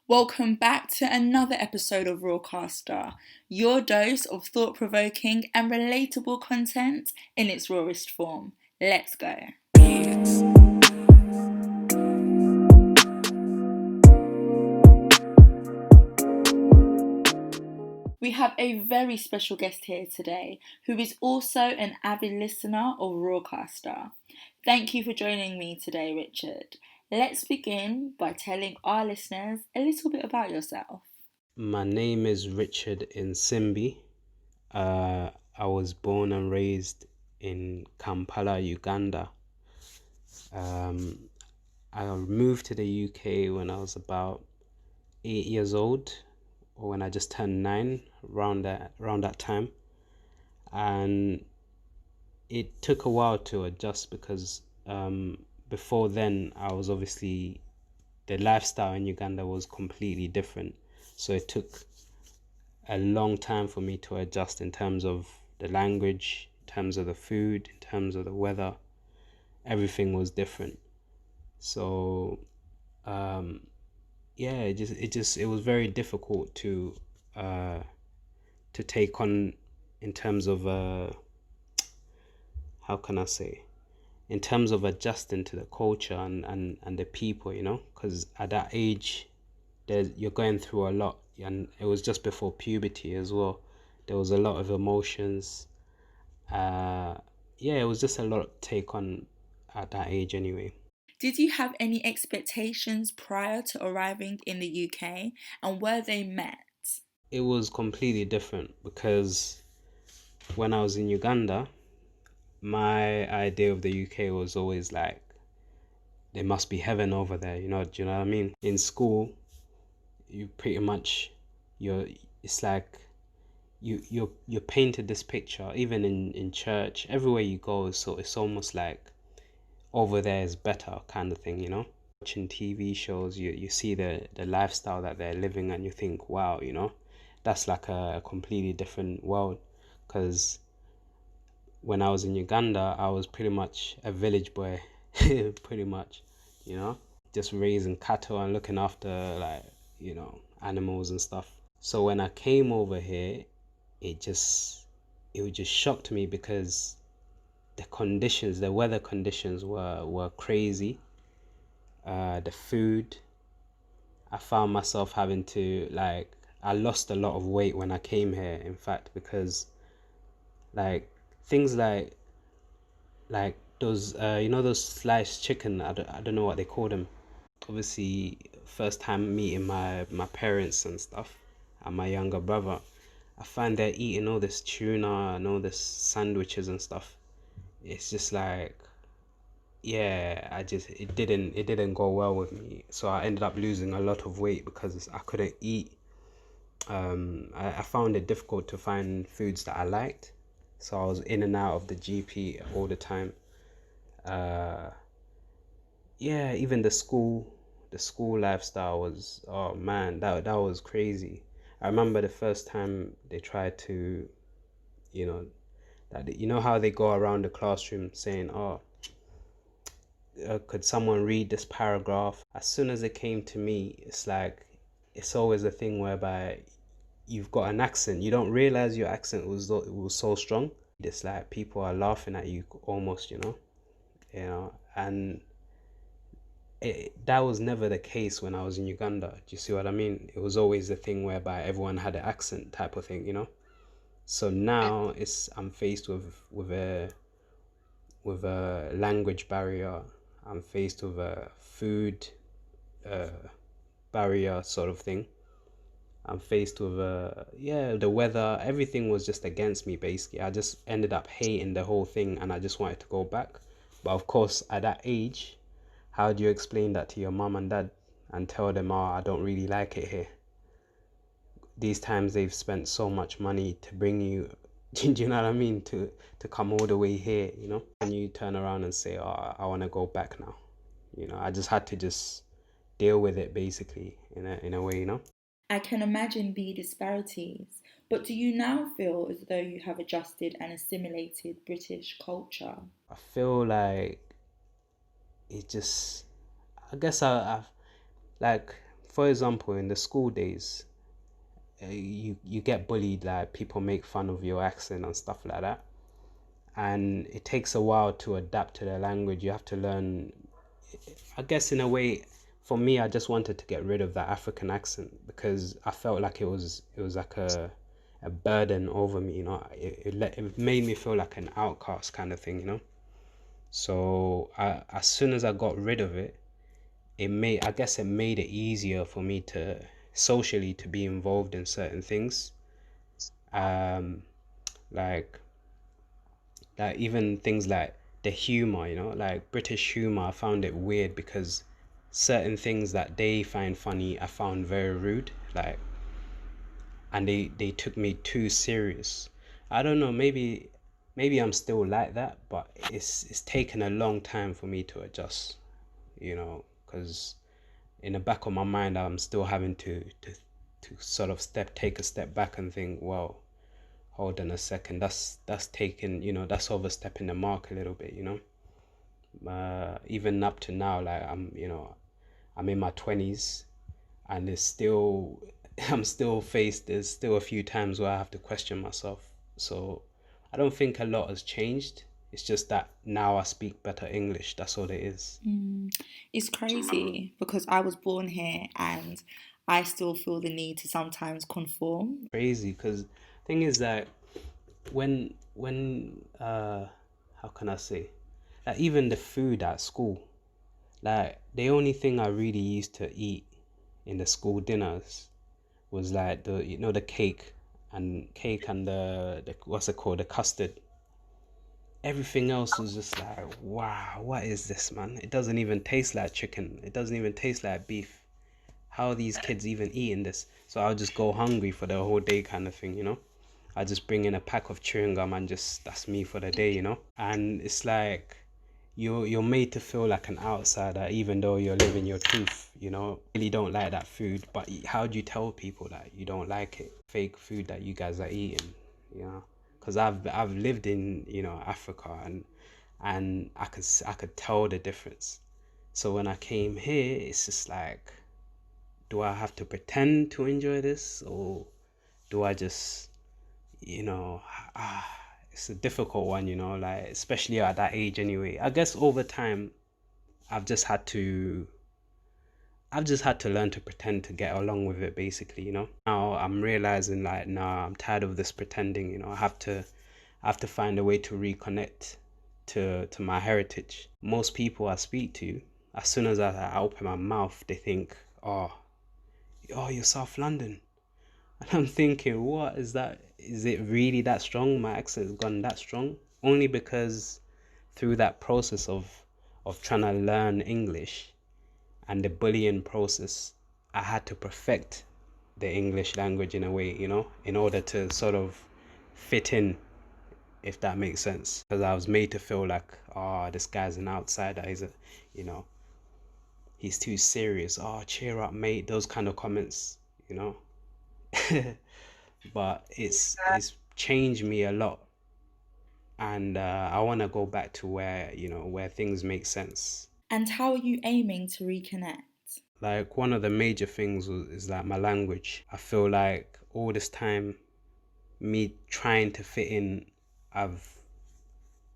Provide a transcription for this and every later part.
Welcome back to another episode of Rawcaster, your dose of thought-provoking and relatable content in its rawest form. Let's go. We have a very special guest here today who is also an avid listener of Rawcaster. Thank you for joining me today, Richard. Let's begin by telling our listeners a little bit about yourself. My name is Richard Nsimbi. I was born and raised in Kampala, Uganda. I moved to the UK when I was about 8 years old, or when I just turned 9, around that time. And it took a while to adjust because before then I was obviously the lifestyle in Uganda was completely different. So it took a long time for me to adjust in terms of the language, in terms of the food, in terms of the weather. Everything was different. So yeah, it was very difficult to take on in terms of how can I say, in terms of adjusting to the culture and the people, because at that age you're going through a lot, and it was just before puberty as well. There was a lot of emotions. Yeah, it was just a lot to take on at that age anyway. Did you have any expectations prior to arriving in the UK, and were they met? It was completely different because when I was in Uganda, my idea of the UK was always like there must be heaven over there, do you know what I mean? In school, you pretty much you're it's like you're painted this picture, even in church, everywhere you go. So it's almost like over there is better kind of thing, watching TV shows, you see the lifestyle that they're living, and you think, wow, that's like a completely different world. Because when I was in Uganda, I was pretty much a village boy, pretty much, you know just raising cattle and looking after, like, animals and stuff. So when I came over here, it just it just shocked me because the weather conditions were crazy. The food, I found myself having to, like, I lost a lot of weight when I came here, in fact, because, like, things like those those sliced chicken, I don't know what they call them. Obviously, first time meeting my parents and stuff, and my younger brother, I find they're eating all this tuna and all this sandwiches and stuff. It's just like, yeah, it didn't go well with me. So I ended up losing a lot of weight because I couldn't eat. I found it difficult to find foods that I liked. So I was in and out of the GP all the time. Uh, yeah, even the school lifestyle was, oh man, that was crazy. I remember the first time they tried to, you know, how they go around the classroom saying, oh, could someone read this paragraph? As soon as it came to me, it's like, it's always a thing whereby you've got an accent. You don't realize your accent was so strong. It's like people are laughing at you almost, and that was never the case when I was in Uganda. Do you see what I mean? It was always the thing whereby everyone had an accent type of thing. So now I'm faced with a language barrier. I'm faced with a food uh, barrier sort of thing. I'm faced with the weather. Everything was just against me basically. I just ended up hating the whole thing, and I just wanted to go back. But of course, at that age, how do you explain that to your mom and dad and tell them, oh, I don't really like it here? These times they've spent so much money to bring you, do you know what I mean? To come all the way here. And you turn around and say, oh, I want to go back now. I just had to just deal with it basically in a way. I can imagine the disparities, but do you now feel as though you have adjusted and assimilated British culture? I feel like it just, I guess I've, like, for example, in the school days, you get bullied, like people make fun of your accent and stuff like that, and it takes a while to adapt to the language. You have to learn, I guess, in a way. For me, I just wanted to get rid of that African accent because I felt like it was like a burden over me, you know. It made me feel like an outcast kind of thing, you know. So as soon as I got rid of it, I guess it made it easier for me to socially to be involved in certain things. Um, like even things like the humor, you know, like British humor. I found it weird because certain things that they find funny, I found very rude. Like, and they took me too serious. I don't know, maybe I'm still like that, but it's taken a long time for me to adjust, you know, because in the back of my mind I'm still having to sort of take a step back and think, well, hold on a second, that's taking, you know, that's overstepping the mark a little bit, you know. Even up to now, like I'm in my 20s, and it's still I'm still faced. There's still a few times where I have to question myself. So I don't think a lot has changed. It's just that now I speak better English. That's all it is. It's crazy because I was born here and I still feel the need to sometimes conform. Crazy because thing is that when how can I say, like even the food at school, like the only thing I really used to eat in the school dinners was like the, you know, the cake and the what's it called, the custard. Everything else was just like, wow, what is this, man? It doesn't even taste like chicken. It doesn't even taste like beef. How are these kids even eating this? So I'll just go hungry for the whole day kind of thing, you know? I just bring in a pack of chewing gum and just that's me for the day, you know? And it's like you're made to feel like an outsider even though you're living your truth, you know? Really don't like that food, but how do you tell people that you don't like it? Fake food that you guys are eating, you know? Because I've lived in, you know, Africa, and I could tell the difference. So when I came here, it's just like, do I have to pretend to enjoy this, or do I just, you know, it's a difficult one, you know, like especially at that age anyway. I guess over time I've just had to I've just had to learn to pretend to get along with it basically, you know. Now I'm realizing like, nah, I'm tired of this pretending, you know. I have to find a way to reconnect to my heritage. Most people I speak to, as soon as I open my mouth, they think, oh, you're South London. And I'm thinking, what is that? Is it really that strong? My accent has gone that strong? Only because through that process of trying to learn English and the bullying process, I had to perfect the English language in a way, you know, in order to sort of fit in, if that makes sense. Because I was made to feel like, oh, this guy's an outsider. You know, he's too serious. Oh, cheer up, mate. Those kind of comments, you know. But it's changed me a lot, and I want to go back to where, you know, where things make sense. And how are you aiming to reconnect? Like one of the major things is like my language. I feel like all this time, me trying to fit in, I've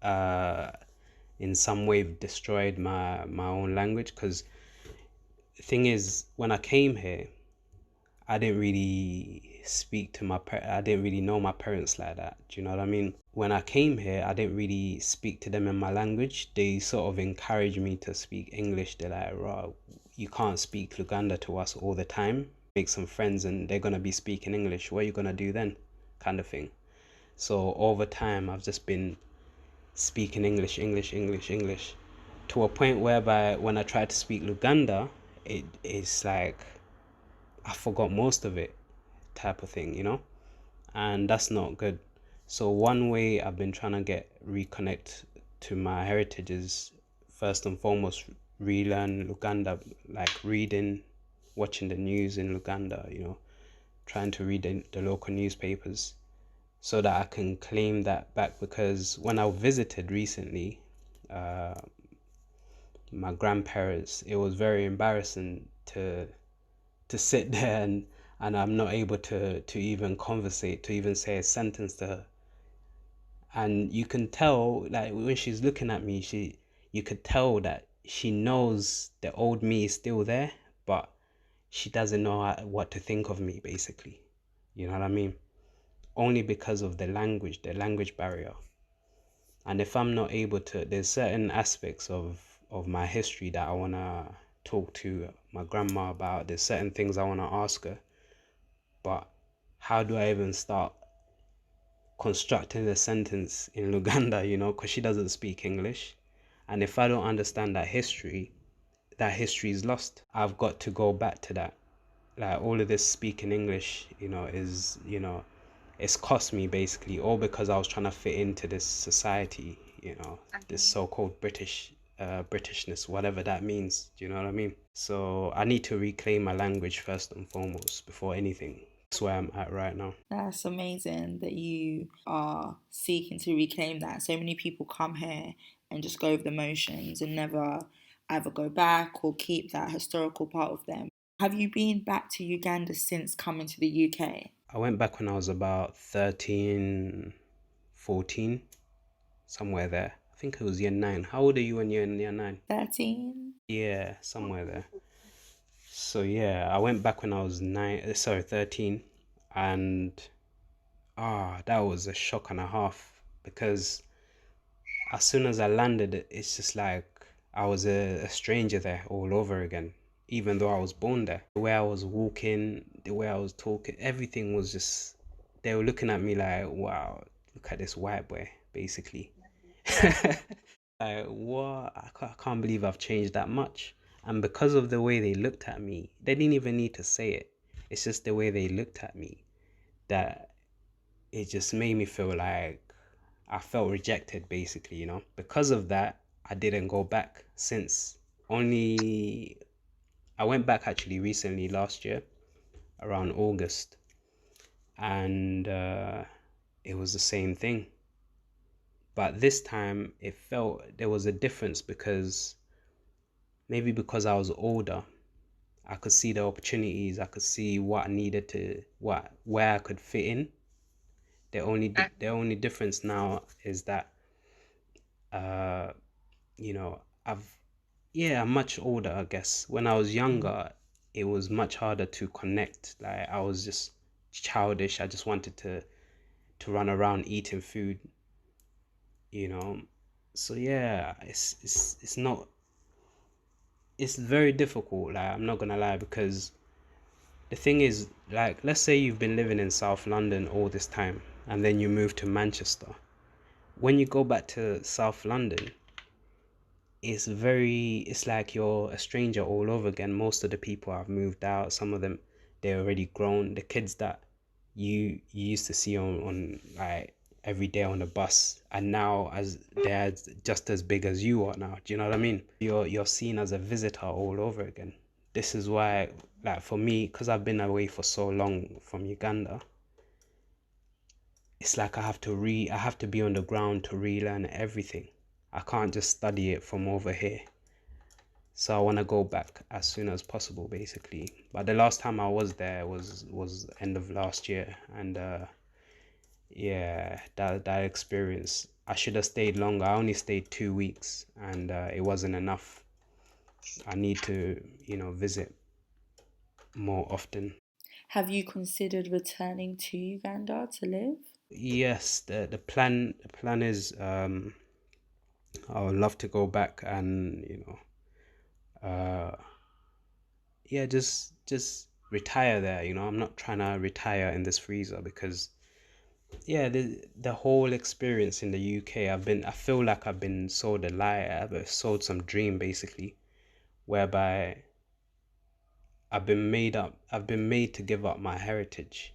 uh in some way destroyed my own language. Because the thing is, when I came here, I didn't really speak to I didn't really know my parents like that. Do you know what I mean? When I came here, I didn't really speak to them in my language. They sort of encouraged me to speak English. They're like, "Raw, you can't speak Luganda to us all the time. Make some friends and they're gonna be speaking English. What are you gonna do then?" Kind of thing. So over time, I've just been speaking English, English, English, English, to a point whereby when I try to speak Luganda, it is like I forgot most of it, type of thing, you know? And that's not good. So one way I've been trying to get reconnect to my heritage is first and foremost relearn Luganda, like reading, watching the news in Luganda, you know, trying to read the local newspapers so that I can claim that back. Because when I visited recently, uh, my grandparents, it was very embarrassing to to sit there and I'm not able to even conversate, to even say a sentence to her. And you can tell, like when she's looking at me, you could tell that she knows the old me is still there, but she doesn't know what to think of me, basically. You know what I mean? Only because of the language barrier. And if I'm not able to, there's certain aspects of my history that I wanna talk to my grandma about. There's certain things I wanna ask her, but how do I even start constructing a sentence in Luganda, because she doesn't speak English. And if I don't understand that history is lost. I've got to go back to that. Like all of this speaking English, it's cost me basically, all because I was trying to fit into this society, this so-called Britishness, whatever that means. Do you know what I mean? So I need to reclaim my language first and foremost before anything. That's where I'm at right now. That's amazing that you are seeking to reclaim that. So many people come here and just go over the motions and never either go back or keep that historical part of them. Have you been back to Uganda since coming to the UK? I went back when I was about 13, 14, somewhere there. I think it was year 9. How old are you when you're in year 9? 13? Yeah, somewhere there. So yeah, I went back when I was 13, and that was a shock and a half, because as soon as I landed, it's just like I was a stranger there all over again, even though I was born there. The way I was walking, the way I was talking, everything was just, they were looking at me like, wow, look at this white boy, basically. Like, what? I can't believe I've changed that much. And because of the way they looked at me, they didn't even need to say it. It's just the way they looked at me that it just made me feel like I felt rejected, basically, Because of that, I didn't go back since. Only I went back actually recently last year, around August, and it was the same thing. But this time it felt there was a difference, because maybe because I was older, I could see the opportunities, I could see what I needed to, where I could fit in. The only difference now is that uh I've yeah, I'm much older, I guess. When I was younger, it was much harder to connect. Like I was just childish. I just wanted to run around eating food, you know. So yeah, it's not, it's very difficult, like I'm not gonna lie, because the thing is, like, let's say you've been living in South London all this time and then you move to Manchester. When you go back to South London, it's like you're a stranger all over again. Most of the people have moved out. Some of them, they're already grown. The kids that you used to see on like every day on the bus, and now as they're just as big as you are now. Do you know what I mean? You're seen as a visitor all over again. This is why, like for me, because I've been away for so long from Uganda, it's like I have to be on the ground to relearn everything. I can't just study it from over here. So I want to go back as soon as possible, basically. But the last time I was there was end of last year, and yeah, that experience. I should have stayed longer. I only stayed 2 weeks, and it wasn't enough. I need to, visit more often. Have you considered returning to Uganda to live? Yes, the plan is, I would love to go back and uh yeah, just retire there. I'm not trying to retire in this freezer, because yeah, the whole experience in the UK, I feel like I've been sold a lie. I've been sold some dream, basically, whereby I've been made to give up my heritage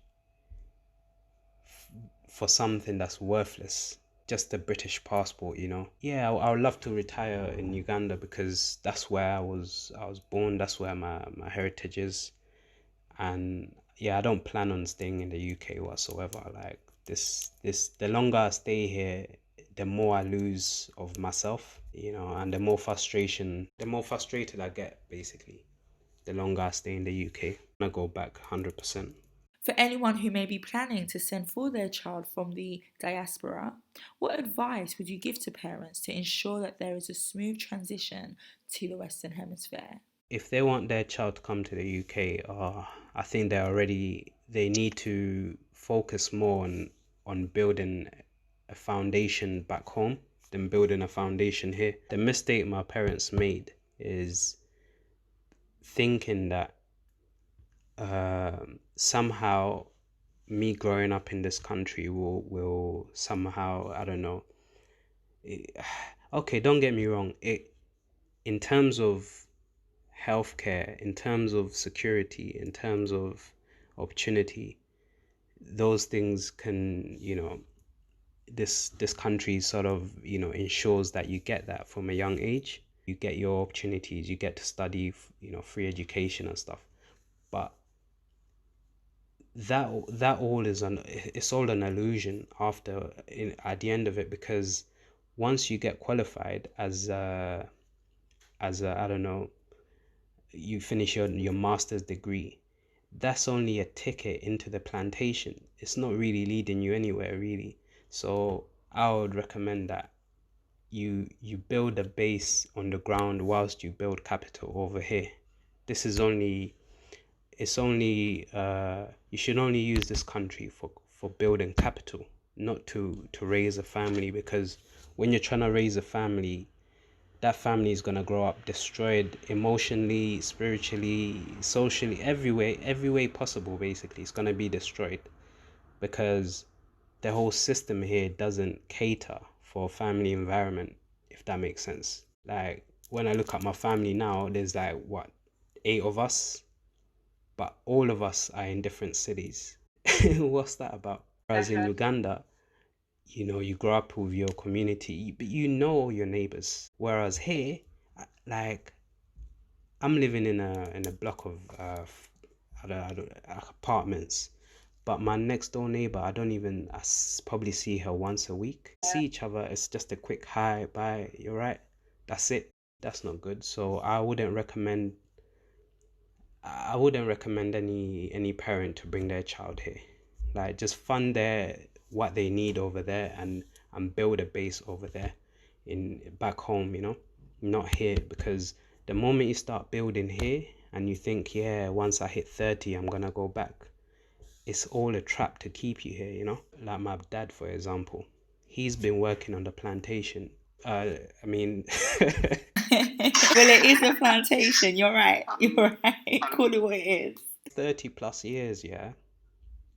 for something that's worthless, just a British passport. Yeah, I would love to retire in Uganda, because that's where I was born. That's where my heritage is. And yeah, I don't plan on staying in the UK whatsoever. Like this the longer I stay here, the more I lose of myself, and the more frustrated I get, basically. the longer I stay in the UK. I'm gonna go back 100%. For anyone who may be planning to send for their child from the diaspora, what advice would you give to parents to ensure that there is a smooth transition to the Western Hemisphere? If they want their child to come to the UK, I think they need to focus more on building a foundation back home than building a foundation here. The mistake my parents made is thinking that somehow me growing up in this country will somehow, I don't know. Okay, don't get me wrong. In terms of healthcare, in terms of security, in terms of opportunity, those things can, this country sort of, ensures that you get that from a young age. You get your opportunities, you get to study, free education and stuff. But that all it's all an illusion at the end of it, because once you get qualified as a I don't know, you finish your master's degree, that's only a ticket into the plantation. It's not really leading you anywhere really. So I would recommend that you build a base on the ground whilst you build capital over here. This is only it's only You should only use this country for building capital, not to raise a family, because when you're trying to raise a family, that family is going to grow up destroyed emotionally, spiritually, socially, every way possible. Basically, it's going to be destroyed because the whole system here doesn't cater for a family environment, if that makes sense. Like when I look at my family now, there's like what, 8 of us, but all of us are in different cities. What's that about? Whereas in Uganda, you grow up with your community, but you know your neighbors. Whereas here, like I'm living in a block of apartments, but my next door neighbor, probably see her once a week. See each other, it's just a quick hi, bye, you're right. That's it. That's not good. So I wouldn't recommend any parent to bring their child here. Like just fund what they need over there, and build a base over there in back home, not here, because the moment you start building here and you think, yeah, once I hit 30 I'm gonna go back, it's all a trap to keep you here. Like my dad, for example, he's been working on the plantation. I mean, Well, it is a plantation. You're right. You're right. Call it what it is. 30 plus years, yeah.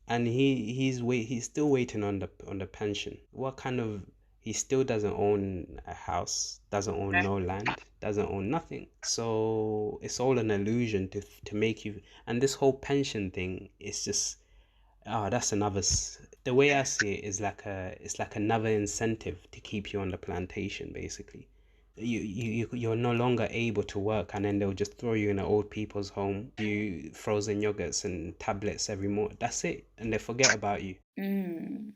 And he's still waiting on the pension. What kind of He still doesn't own a house, doesn't own no land, doesn't own nothing. So it's all an illusion to make you. And this whole pension thing is just, that's the way I see it is it's like another incentive to keep you on the plantation, basically. You're no longer able to work, and then they'll just throw you in an old people's home, you frozen yogurts and tablets every morning. That's it, and they forget about you. Mm.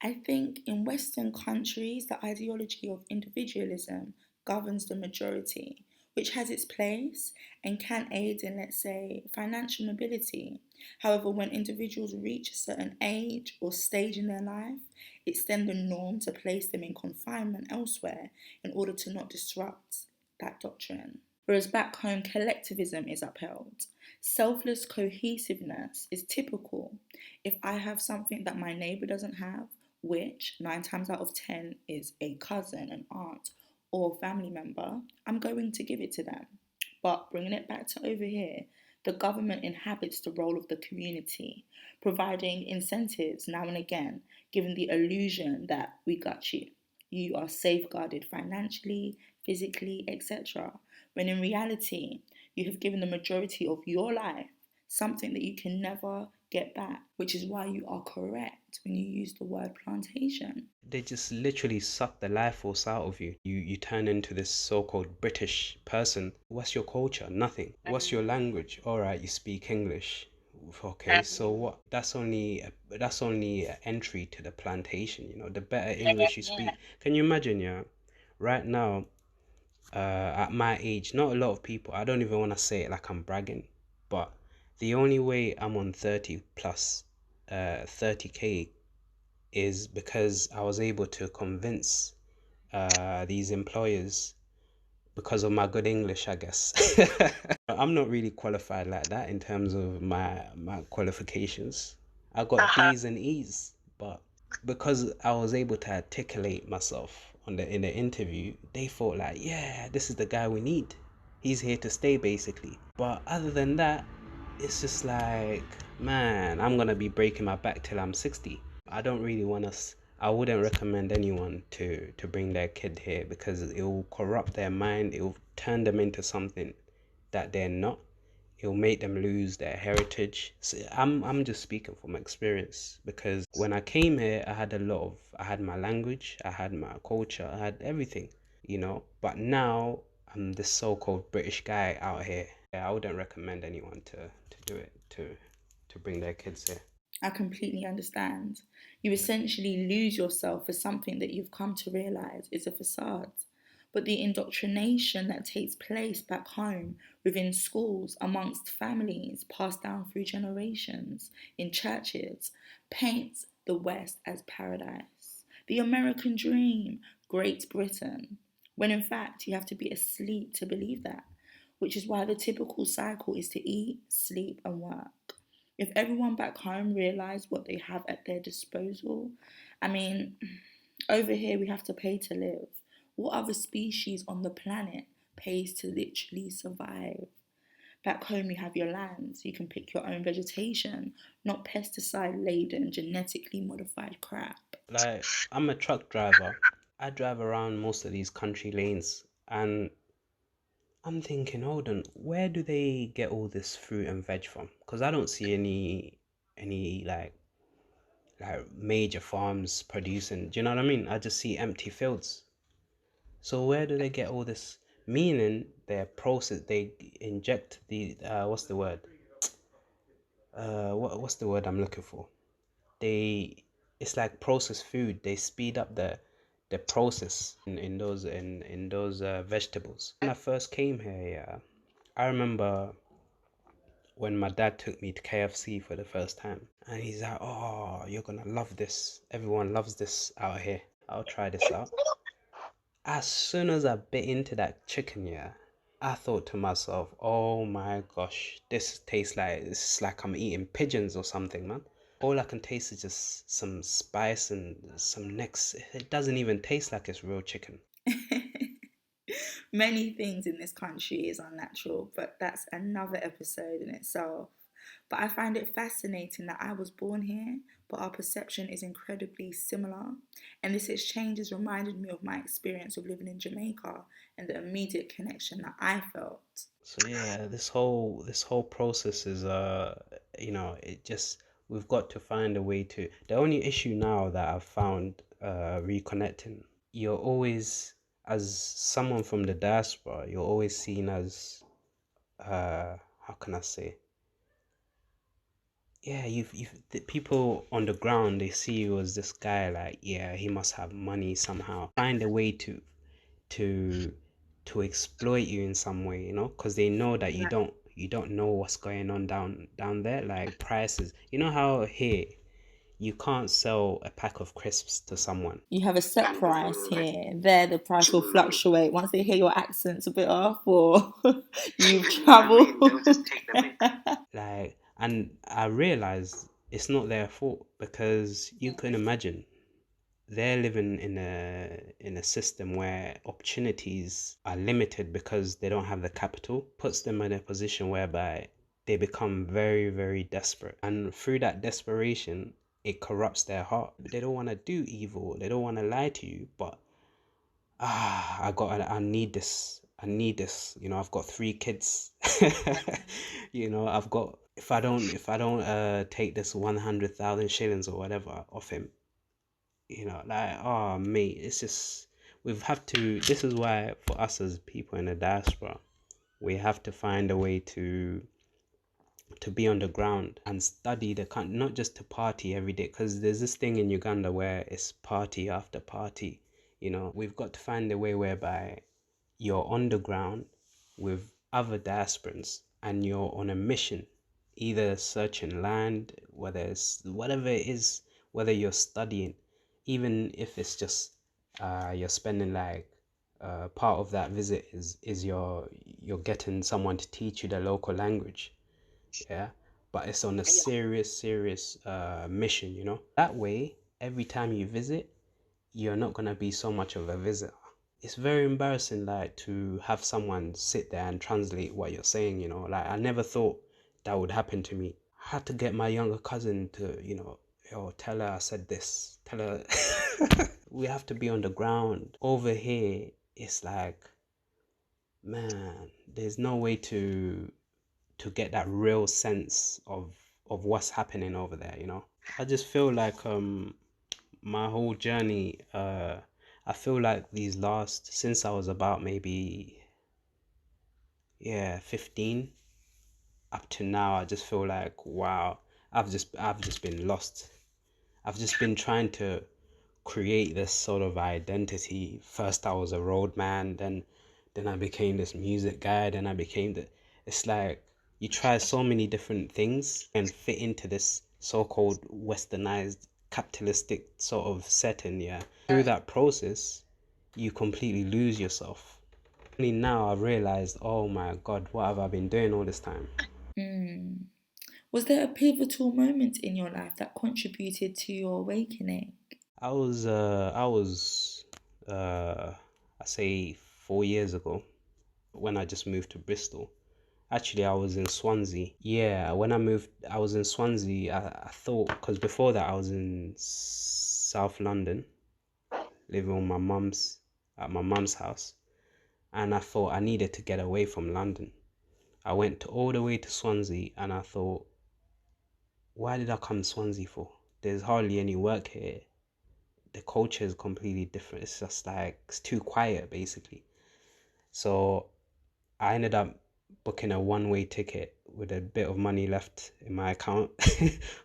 I think in Western countries, the ideology of individualism governs the majority, which has its place and can aid in, let's say, financial mobility. However, when individuals reach a certain age or stage in their life, it's then the norm to place them in confinement elsewhere in order to not disrupt that doctrine. Whereas back home, collectivism is upheld. Selfless cohesiveness is typical. If I have something that my neighbour doesn't have, which 9 times out of 10 is a cousin, an aunt, or a family member, I'm going to give it to them. But bringing it back to over here, the government inhabits the role of the community, providing incentives now and again, giving the illusion that we got you. You are safeguarded financially, physically, etc. When in reality, you have given the majority of your life something that you can never get back, which is why you are correct when you use the word plantation. They just literally suck the life force out of you. You turn into this so-called British person. What's your culture? Nothing. What's your language? All right, you speak English. Okay, so what? That's only an entry to the plantation. The better English you speak. Can you imagine? Yeah, right now, at my age, not a lot of people. I don't even want to say it like I'm bragging. But the only way I'm on 30 plus 30K is because I was able to convince these employers because of my good English, I guess. I'm not really qualified like that in terms of my qualifications. I got D's and E's, but because I was able to articulate myself in the interview, they thought like, yeah, this is the guy we need. He's here to stay, basically. But other than that, it's just like, man, I'm gonna be breaking my back till I'm 60. I don't really want to. I wouldn't recommend anyone to bring their kid here because it will corrupt their mind. It will turn them into something that they're not. It will make them lose their heritage. So I'm just speaking from experience because when I came here, I had my language, I had my culture, I had everything, you know. But now I'm this so-called British guy out here. Yeah, I wouldn't recommend anyone to do it to bring their kids here. I completely understand. You essentially lose yourself for something that you've come to realise is a facade. But the indoctrination that takes place back home, within schools, amongst families, passed down through generations, in churches, paints the West as paradise. The American dream, Great Britain. When in fact, you have to be asleep to believe that, which is why the typical cycle is to eat, sleep, and work. If everyone back home realised what they have at their disposal, I mean, over here we have to pay to live. What other species on the planet pays to literally survive? Back home you have your lands, you can pick your own vegetation, not pesticide laden, genetically modified crap. Like, I'm a truck driver. I drive around most of these country lanes and I'm thinking, hold on, where do they get all this fruit and veg from? Because I don't see any like major farms producing. Do you know what I mean? I just see empty fields. So where do they get all this? Meaning their process, they inject the what's the word? What's the word I'm looking for? They It's like processed food. They speed up the process in those vegetables. When I first came here, yeah, I remember when my dad took me to KFC for the first time, and he's like, "Oh, you're gonna love this. Everyone loves this out here. I'll try this out." As soon as I bit into that chicken, yeah, I thought to myself, "Oh my gosh, this is like I'm eating pigeons or something, man." All I can taste is just some spice and some necks. It doesn't even taste like it's real chicken. Many things in this country is unnatural, but that's another episode in itself. But I find it fascinating that I was born here, but our perception is incredibly similar. And this exchange has reminded me of my experience of living in Jamaica and the immediate connection that I felt. So yeah, this whole process is it just we've got to find a way to. The only issue now that I've found reconnecting, you're always, as someone from the diaspora, you're always seen as how can I say, yeah, the people on the ground, they see you as this guy, like, yeah, he must have money somehow. Find a way to to exploit you in some way, because they know that Like, you don't know what's going on down there, like prices. You know how here you can't sell a pack of crisps to someone. you have a set price here, there the price will fluctuate once they hear your accent's a bit off or you've travelled. And I realized it's not their fault because you can imagine they're living in a system where opportunities are limited because they don't have the capital, puts them in a position whereby they become very, very desperate. And through that desperation, it corrupts their heart. They don't want to do evil, they don't want to lie to you, but I need this. I need this. I've got 3 kids. I've got if I don't take this 100,000 shillings or whatever off him, like, oh mate, it's just we've have to this is why for us as people in the diaspora, we have to find a way to be on the ground and study the country, not just to party every day, because there's this thing in Uganda where it's party after party. We've got to find a way whereby you're on the ground with other diasporans and you're on a mission, either searching land, whether it's whatever it is, whether you're studying, even if it's just you're spending like part of that visit is you're getting someone to teach you the local language, yeah, but it's on a serious mission, you know. That way, every time you visit, you're not gonna be so much of a visitor. It's very embarrassing, like, to have someone sit there and translate what you're saying, you know. Like, I never thought that would happen to me. I had to get my younger cousin to, you know, yo, tell her I said this, tell her. We have to be on the ground. Over here, it's like, man, there's no way to get that real sense of what's happening over there, you know. I just feel like my whole journey, I feel like these last, since I was about maybe, yeah, 15 up to now, I just feel like, wow, I've just been lost. I've just been trying to create this sort of identity. First I was a roadman, then I became this music guy, then I became the, it's like you try so many different things and fit into this so-called westernized capitalistic sort of setting, yeah. Through that process, you completely lose yourself. Only now I've realized, oh my God, what have I been doing all this time? Mm. Was there a pivotal moment in your life that contributed to your awakening? I was I say 4 years ago when I just moved to Bristol. Actually, I was in Swansea. Yeah, when I moved, I was in Swansea. I thought, because before that, I was in South London, living with at my mum's house. And I thought I needed to get away from London. I went all the way to Swansea and I thought, why did I come to Swansea for? There's hardly any work here. The culture is completely different. It's just like, it's too quiet, basically. So I ended up booking a one-way ticket with a bit of money left in my account.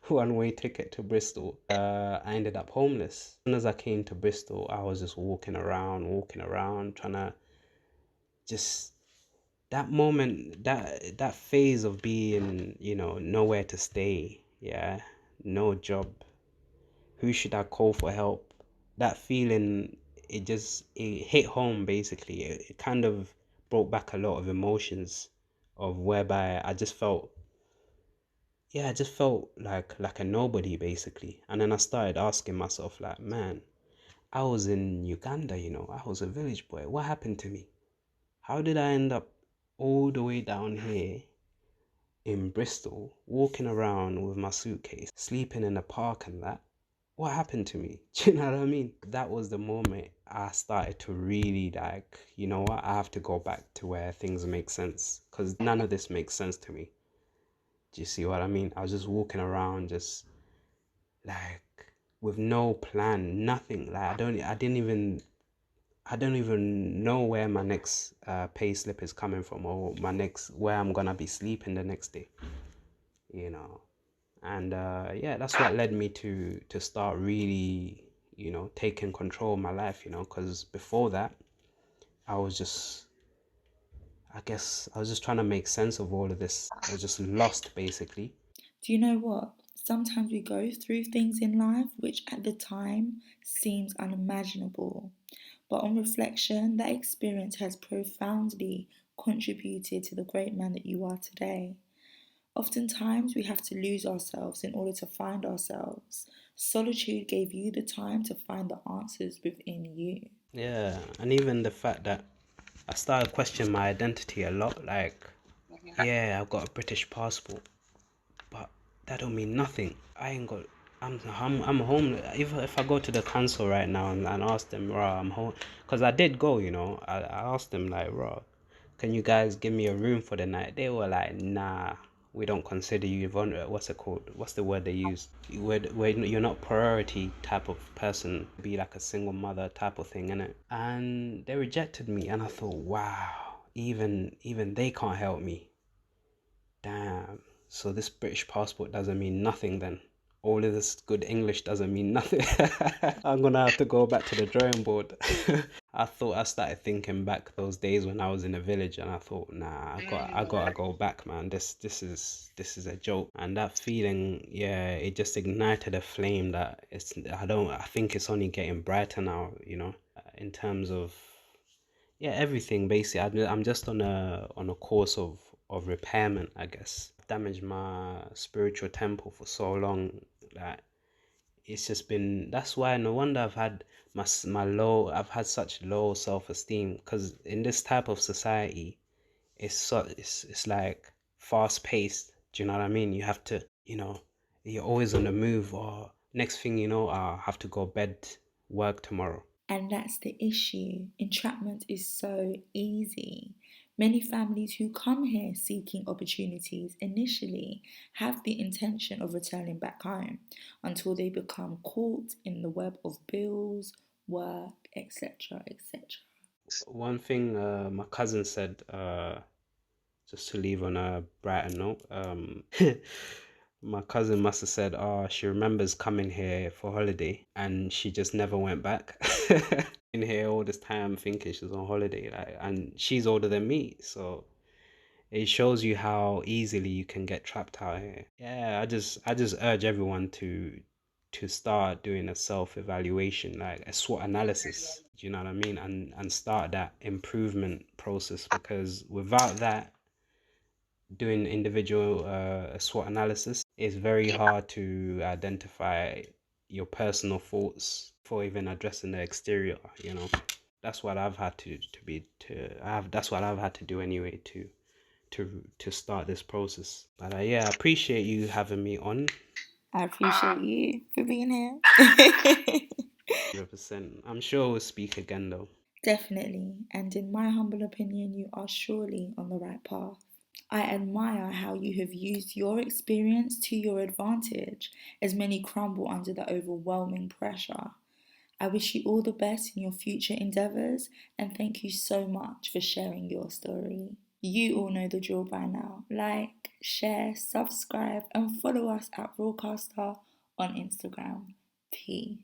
One-way ticket to Bristol. I ended up homeless. As soon as I came to Bristol, I was just walking around, trying to just, that moment, that phase of being, you know, nowhere to stay, yeah, no job, who should I call for help? That feeling, it hit home basically. It kind of brought back a lot of emotions of whereby I just felt, yeah, I just felt like a nobody basically. And then I started asking myself, like, man, I was in Uganda, you know, I was a village boy. What happened to me? How did I end up all the way down here in Bristol, walking around with my suitcase, sleeping in a park and that? What happened to me? Do you know what I mean? That was the moment I started to really, like, you know what? I have to go back to where things make sense, because none of this makes sense to me. Do you see what I mean? I was just walking around, just like with no plan, nothing. Like I don't even know where my next pay slip is coming from, or my next, where I'm gonna be sleeping the next day, you know. And yeah, that's what led me to start really, you know, taking control of my life, you know, because before that, I was just, I guess I was just trying to make sense of all of this. I was just lost basically. Do you know what? Sometimes we go through things in life which at the time seems unimaginable, but on reflection, that experience has profoundly contributed to the great man that you are today. Oftentimes, we have to lose ourselves in order to find ourselves. Solitude gave you the time to find the answers within you. Yeah, and even the fact that I started questioning my identity a lot. Like, yeah, I've got a British passport, but that don't mean nothing. I ain't got. I'm homeless. If I go to the council right now and ask them, raw, I'm home, because I did go. You know, I asked them like, raw, can you guys give me a room for the night? They were like, nah, we don't consider you vulnerable. What's it called? What's the word they use? You're not priority type of person. Be like a single mother type of thing, innit? And they rejected me, and I thought, wow, even they can't help me. Damn. So this British passport doesn't mean nothing then. all of this good English doesn't mean nothing. I'm gonna have to go back to the drawing board. I started thinking back those days when I was in a village, and I thought, nah, I gotta go back, man. This is a joke. And that feeling, yeah, it just ignited a flame that I think it's only getting brighter now, in terms of, yeah, everything basically. I'm just on a course of repairment, I guess. Damaged my spiritual temple for so long that it's just been. That's why no wonder I've had my low. I've had such low self-esteem, because in this type of society, it's like fast paced. Do you know what I mean? You have to, you're always on the move, or next thing you know, I have to go bed, work tomorrow. And that's the issue. Entrapment is so easy. Many families who come here seeking opportunities initially have the intention of returning back home until they become caught in the web of bills, work, etc. etc. One thing my cousin said, just to leave on a brighter note, my cousin must have said, oh, she remembers coming here for holiday and she just never went back. In here all this time thinking she's on holiday, like, and she's older than me, so it shows you how easily you can get trapped out here. Yeah, I just urge everyone to start doing a self-evaluation, like a SWOT analysis. Do you know what I mean? And start that improvement process, because without that, doing individual SWOT analysis, it's very hard to identify your personal faults for even addressing the exterior. That's what I've had to be to I have that's what I've had to do anyway to start this process. But yeah, I appreciate you having me on. I appreciate you for being here. 100%. I'm sure we'll speak again though. Definitely, and in my humble opinion, you are surely on the right path. I admire how you have used your experience to your advantage as many crumble under the overwhelming pressure. I wish you all the best in your future endeavours and thank you so much for sharing your story. You all know the drill by now. Like, share, subscribe, and follow us at Rawcaster on Instagram. Peace.